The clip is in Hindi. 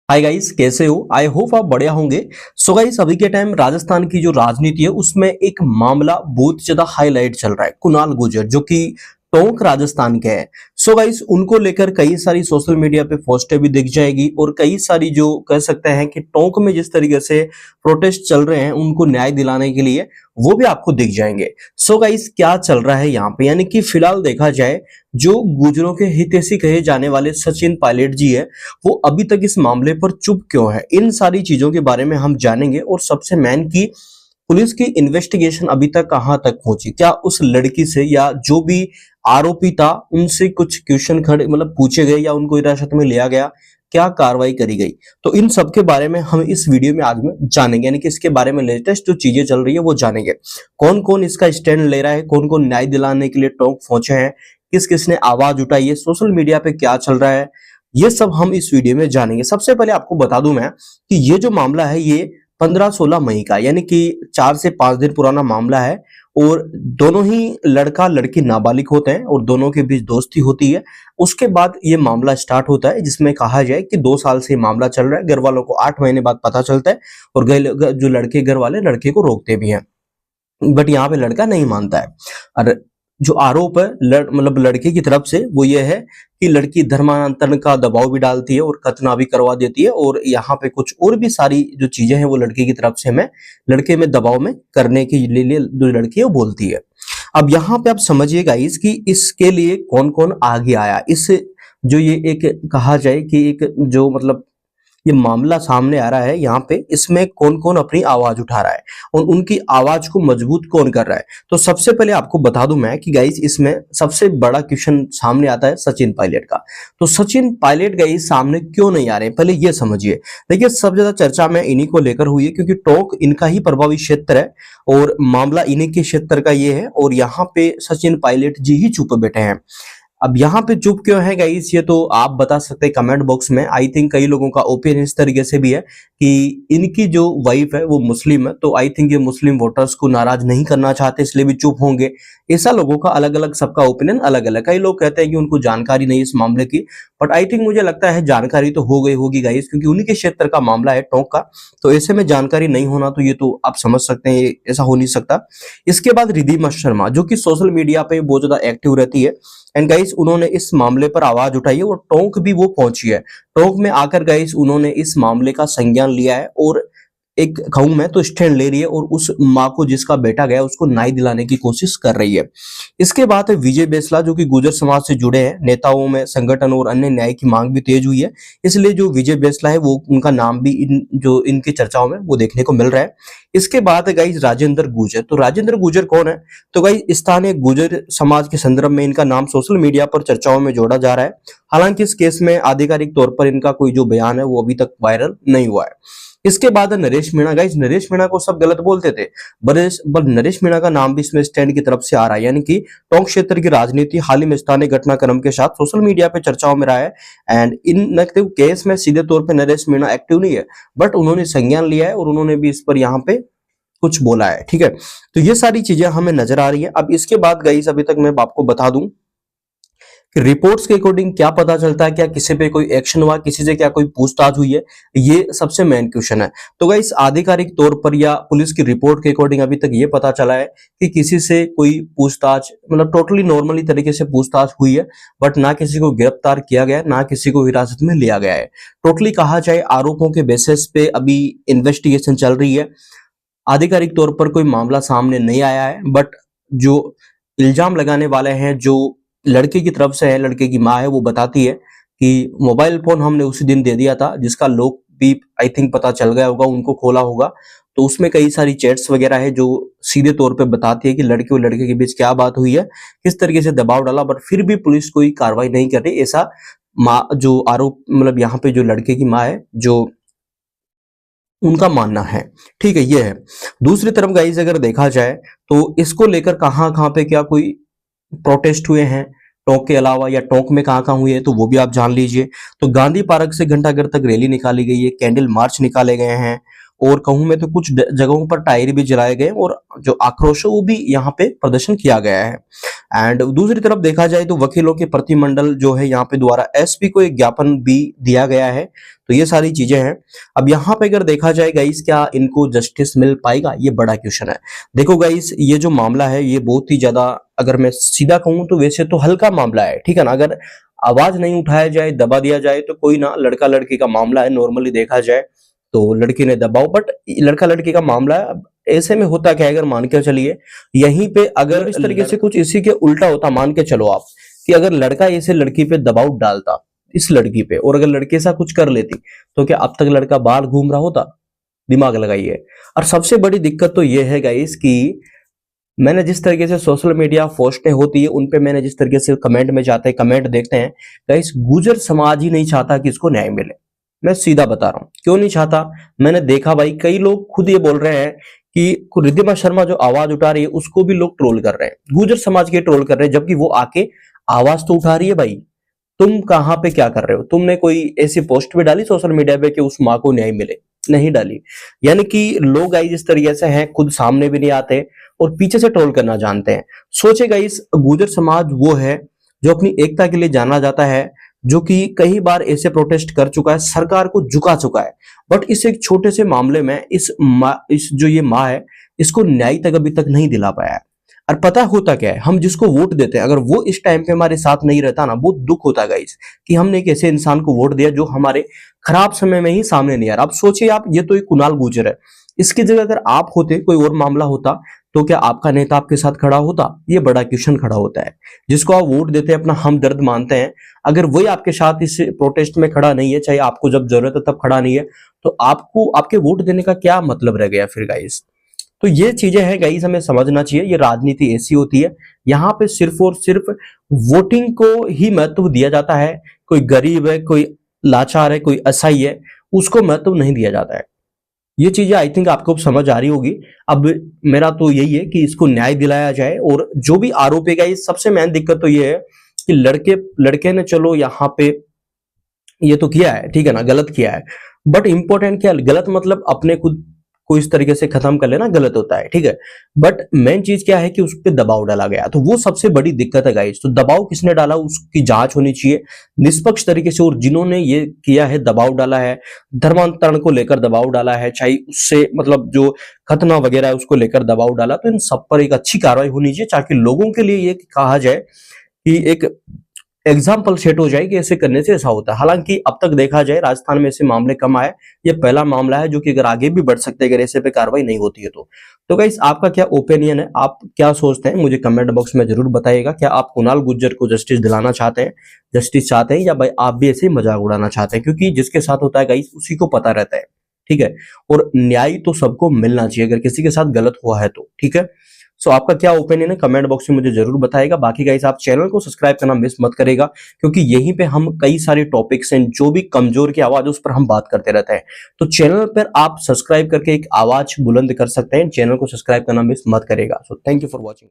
हाय गाइस, कैसे हो? आई होप आप बढ़िया होंगे। सो गाइस, अभी के टाइम राजस्थान की जो राजनीति है उसमें एक मामला बहुत ज्यादा हाईलाइट चल रहा है। कुणाल गुर्जर जो कि टोंक राजस्थान के हैं। सो गाइस, उनको लेकर कई सारी सोशल मीडिया पे पोस्टें भी दिख जाएगी और कई सारी जो कह सकते हैं कि टोंक में जिस तरीके से प्रोटेस्ट चल रहे हैं उनको न्याय दिलाने के लिए वो भी आपको दिख जाएंगे। सो गाइस, क्या चल रहा है यहाँ पे, यानी कि फिलहाल देखा जाए जो गुर्जरों के हितैषी कहे जाने वाले सचिन पायलट जी है वो अभी तक इस मामले पर चुप क्यों है, इन सारी चीजों के बारे में हम जानेंगे। और सबसे मेन की पुलिस की इन्वेस्टिगेशन अभी तक कहां तक पहुंची, क्या उस लड़की से या जो भी आरोपी था उनसे कुछ क्वेश्चन खड़े मतलब पूछे गए या उनको हिरासत में लिया गया, क्या कार्रवाई करी गई। तो इन सब के बारे में हम इस वीडियो में आज में जानेंगे, यानी कि इसके बारे में लेटेस्ट जो चीजें चल रही है वो जानेंगे। कौन कौन इसका स्टैंड ले रहा है, कौन कौन न्याय दिलाने के लिए टोंक पहुंचे हैं, किस किसने आवाज उठाई है, सोशल मीडिया पे क्या चल रहा है, ये सब हम इस वीडियो में जानेंगे। सबसे पहले आपको बता दूं मैं कि ये जो मामला है ये 15-16 मई का, यानी कि 4 से 5 दिन पुराना मामला है। और दोनों ही लड़का लड़की नाबालिग होते हैं और दोनों के बीच दोस्ती होती है। उसके बाद ये मामला स्टार्ट होता है जिसमें कहा जाए कि 2 साल से ये मामला चल रहा है। घर वालों को 8 महीने बाद पता चलता है और जो लड़के घर वाले लड़के को रोकते भी हैं, बट यहाँ पे लड़का नहीं मानता है। और जो आरोप है मतलब लड़के की तरफ से वो ये है कि लड़की धर्मांतरण का दबाव भी डालती है और खतना भी करवा देती है, और यहाँ पे कुछ और भी सारी जो चीजें हैं वो लड़के की तरफ से हमें लड़के में दबाव में करने के लिए जो लड़की है वो बोलती है। अब यहाँ पे आप समझिएगा इसकी इसके लिए कौन कौन आगे आया। इस जो ये एक कहा जाए कि एक जो मतलब ये मामला सामने आ रहा है यहाँ पे, इसमें कौन कौन अपनी आवाज उठा रहा है और उनकी आवाज को मजबूत कौन कर रहा है। तो सबसे पहले आपको बता दूं मैं कि गाइस इसमें सबसे बड़ा क्वेश्चन सामने आता है सचिन पायलट का। तो सचिन पायलट गाइस सामने क्यों नहीं आ रहे, पहले ये समझिए। देखिए, सब ज्यादा चर्चा में इन्हीं को लेकर हुई है क्योंकि टोंक इनका ही प्रभावी क्षेत्र है और मामला इन्हीं के क्षेत्र का ये है, और यहाँ पे सचिन पायलट जी ही चुप बैठे हैं। अब यहाँ पे चुप क्यों है गाइस, ये तो आप बता सकते हैं कमेंट बॉक्स में। आई थिंक कई लोगों का ओपिनियन इस तरीके से भी है कि इनकी जो वाइफ है वो मुस्लिम है, तो आई थिंक ये मुस्लिम वोटर्स को नाराज नहीं करना चाहते इसलिए भी चुप होंगे। ऐसा लोगों का अलग अलग, सबका ओपिनियन अलग अलग। कई लोग कहते हैं कि उनको जानकारी नहीं इस मामले की, बट आई थिंक मुझे लगता है जानकारी तो हो गई होगी गाइस, क्योंकि उन्हीं के क्षेत्र का मामला है टोंक का। तो ऐसे में जानकारी नहीं होना तो ये तो आप समझ सकते हैं ऐसा हो नहीं सकता। इसके बाद रिद्धिमा शर्मा जो कि सोशल मीडिया पे बहुत ज्यादा एक्टिव रहती है, एंड गाइस उन्होंने इस मामले पर आवाज उठाई है और टोंक भी वो पहुंची है। टोंक में आकर गाइस उन्होंने इस मामले का संज्ञान लिया है और एक कहूं मैं तो स्टैंड ले रही है और उस माँ को जिसका बेटा गया उसको न्याय दिलाने की कोशिश कर रही है। इसके बाद है विजय बेसला जो कि गुर्जर समाज से जुड़े हैं। नेताओं में संगठन और अन्य न्याय की मांग भी तेज हुई है, इसलिए जो विजय बेसला है वो उनका नाम भी जो इनकी चर्चाओं में वो देखने को मिल रहा है। इसके बाद है गाइस राजेंद्र गुर्जर। तो राजेंद्र गुर्जर कौन है? तो गाइस स्थानीय गुर्जर समाज के संदर्भ में इनका नाम सोशल मीडिया पर चर्चाओं में जोड़ा जा रहा है। हालांकि इस केस में आधिकारिक तौर पर इनका कोई जो बयान है वो अभी तक वायरल नहीं हुआ है। इसके बाद नरेश मीणा। गाइस नरेश मीणा को सब गलत बोलते थे, पर नरेश मीणा का नाम भी इसमें स्टैंड की तरफ से आ रहा है, यानी कि टोंक क्षेत्र की राजनीति हाल ही में स्थानीय घटनाक्रम के साथ सोशल मीडिया पे चर्चाओं में रहा है। एंड इन केस में सीधे तौर पे नरेश मीणा एक्टिव नहीं है, बट उन्होंने संज्ञान लिया है और उन्होंने भी इस पर यहाँ पे कुछ बोला है। ठीक है, तो ये सारी चीजें हमें नजर आ रही है। अब इसके बाद गाइस अभी तक मैं आपको बता दूं कि रिपोर्ट्स के अकॉर्डिंग क्या पता चलता है, क्या किसी पे कोई एक्शन हुआ, किसी से क्या कोई पूछताछ हुई है, ये सबसे मेन क्वेश्चन है। तो गाइस आधिकारिक तौर पर या पुलिस की रिपोर्ट के अकॉर्डिंग अभी तक ये पता चला है कि किसी से कोई पूछताछ मतलब टोटली नॉर्मली तरीके से पूछताछ हुई है, बट ना किसी को गिरफ्तार किया गया है ना किसी को हिरासत में लिया गया है। टोटली कहा जाए आरोपों के बेसिस पे अभी इन्वेस्टिगेशन चल रही है। आधिकारिक तौर पर कोई मामला सामने नहीं आया है, बट जो इल्जाम लगाने वाले हैं जो लड़के की तरफ से है, लड़के की माँ है, वो बताती है कि मोबाइल फोन हमने उसी दिन दे दिया था जिसका लॉक भी आई थिंक पता चल गया होगा, उनको खोला होगा। तो उसमें कई सारी चैट्स वगैरह है जो सीधे तौर पे बताती है कि लड़के और लड़के के बीच क्या बात हुई है, किस तरीके से दबाव डाला, बट फिर भी पुलिस कोई कार्रवाई नहीं कर रही। ऐसा माँ जो आरोप मतलब यहाँ पे जो लड़के की माँ है जो उनका मानना है। ठीक है, ये है। दूसरी तरफ गाइस अगर देखा जाए तो इसको लेकर कहाँ कहाँ पे क्या कोई प्रोटेस्ट हुए हैं टोंक के अलावा, या टोंक में कहाँ कहाँ हुए हैं तो वो भी आप जान लीजिए। तो गांधी पार्क से घंटाघर तक रैली निकाली गई है, कैंडल मार्च निकाले गए हैं और कहूं मैं तो कुछ जगहों पर टायर भी जलाए गए और जो आक्रोश है वो भी यहाँ पे प्रदर्शन किया गया है। एंड दूसरी तरफ देखा जाए तो वकीलों के प्रतिमंडल जो है यहाँ पे द्वारा एसपी को एक ज्ञापन भी दिया गया है। तो ये सारी चीजें हैं। अब यहाँ पे अगर देखा जाए गाइस, क्या इनको जस्टिस मिल पाएगा, ये बड़ा क्वेश्चन है। देखो गाइस, ये जो मामला है ये बहुत ही ज्यादा, अगर मैं सीधा कहूं तो वैसे तो हल्का मामला है, ठीक है ना। अगर आवाज नहीं उठाया जाए, दबा दिया जाए तो कोई ना, लड़का लड़की का मामला है, नॉर्मली देखा जाए तो लड़की ने दबाओ, बट लड़का लड़की का मामला है। अब ऐसे में होता क्या है, अगर मान के चलिए यहीं पे अगर इस तरीके से कुछ इसी के उल्टा होता, मान के चलो आप कि अगर लड़का ऐसे लड़की पे दबाव डालता इस लड़की पे, और अगर लड़के ऐसा कुछ कर लेती, तो क्या अब तक लड़का बाहर घूम रहा होता? दिमाग लगाइए। और सबसे बड़ी दिक्कत तो ये है गाइस कि मैंने जिस तरीके से सोशल मीडिया पोस्टें होती है उन पे मैंने जिस तरीके से कमेंट में जाते हैं, कमेंट देखते हैं गाइस, गुर्जर समाज ही नहीं चाहता कि इसको न्याय मिले। मैं सीधा बता रहा हूं क्यों नहीं चाहता। मैंने देखा भाई, कई लोग खुद ये बोल रहे हैं कि रिद्धिमा शर्मा जो आवाज उठा रही है उसको भी लोग ट्रोल कर रहे हैं, गुर्जर समाज के ट्रोल कर रहे हैं, जबकि वो आके आवाज तो उठा रही है। भाई तुम कहां पे क्या कर रहे हो? तुमने कोई ऐसी पोस्ट भी डाली सोशल मीडिया पे कि उस माँ को न्याय मिले? नहीं डाली। यानी कि लोग गाइस इस तरीके से हैं, खुद सामने भी नहीं आते और पीछे से ट्रोल करना जानते हैं। सोचे गाइस, गुर्जर समाज वो है जो अपनी एकता के लिए जाना जाता है, जो कि कई बार ऐसे प्रोटेस्ट कर चुका है, सरकार को झुका चुका है, बट इस एक छोटे से मामले में इस जो ये माँ है इसको न्याय तक अभी तक नहीं दिला पाया है। और पता होता क्या है, हम जिसको वोट देते हैं अगर वो इस टाइम पे हमारे साथ नहीं रहता ना, बहुत दुख होता है गाइस कि हमने एक ऐसे इंसान को वोट दिया जो हमारे खराब समय में ही सामने नहीं आ रहा। अब सोचिए आप, ये तो एक कुणाल गुर्जर है, इसकी जगह अगर आप होते, कोई और मामला होता, तो क्या आपका नेता आपके साथ खड़ा होता? ये बड़ा क्वेश्चन खड़ा होता है। जिसको आप वोट देते हैं, अपना हमदर्द मानते हैं, अगर वही आपके साथ इस प्रोटेस्ट में खड़ा नहीं है, चाहे आपको जब जरूरत है तब खड़ा नहीं है, तो आपको आपके वोट देने का क्या मतलब रह गया फिर गाइस? तो ये चीजें हैं गाइस, हमें समझना चाहिए। ये राजनीति ऐसी होती है, यहाँ पे सिर्फ और सिर्फ वोटिंग को ही महत्व दिया जाता है। कोई गरीब है, कोई लाचार है, कोई असहाय है, उसको महत्व नहीं दिया जाता है। ये चीजें आई थिंक आपको समझ आ रही होगी। अब मेरा तो यही है कि इसको न्याय दिलाया जाए, और जो भी आरोप है गाइस, सबसे मेन दिक्कत तो ये है कि लड़के ने चलो यहाँ पे ये तो किया है, ठीक है ना, गलत किया है, बट इंपॉर्टेंट क्या, गलत मतलब अपने खुद को इस तरीके से खत्म कर लेना गलत होता है, ठीक है। बट मेन चीज क्या है कि उस पर दबाव डाला गया, तो वो सबसे बड़ी दिक्कत है गाइस। तो दबाव किसने डाला उसकी जांच होनी चाहिए निष्पक्ष तरीके से, और जिन्होंने ये किया है, दबाव डाला है, धर्मांतरण को लेकर दबाव डाला है, चाहे उससे मतलब जो खतना वगैरह है उसको लेकर दबाव डाला, तो इन सब पर एक अच्छी कार्रवाई होनी चाहिए, ताकि लोगों के लिए ये कहा जाए कि एक एग्जाम्पल सेट हो जाए कि ऐसे करने से ऐसा होता है। हालांकि अब तक देखा जाए राजस्थान में ऐसे मामले कम आए, ये पहला मामला है जो कि अगर आगे भी बढ़ सकते हैं अगर ऐसे पे कार्रवाई नहीं होती है तो गाइस आपका क्या ओपिनियन है, आप क्या सोचते हैं, मुझे कमेंट बॉक्स में जरूर बताइएगा। क्या आप कुणाल गुर्जर को जस्टिस दिलाना चाहते हैं, जस्टिस चाहते हैं, या भाई आप भी ऐसे ही मजाक उड़ाना चाहते हैं? क्योंकि जिसके साथ होता है गाइस उसी को पता रहता है, ठीक है। और न्याय तो सबको मिलना चाहिए अगर किसी के साथ गलत हुआ है तो, ठीक है। सो आपका क्या ओपिनियन है कमेंट बॉक्स में मुझे जरूर बताइएगा। बाकी गाइस आप चैनल को सब्सक्राइब करना मिस मत करेगा, क्योंकि यहीं पे हम कई सारे टॉपिक्स हैं, जो भी कमजोर की आवाज उस पर हम बात करते रहते हैं। तो चैनल पर आप सब्सक्राइब करके एक आवाज बुलंद कर सकते हैं, चैनल को सब्सक्राइब करना मिस मत करेगा। So thank you for watching.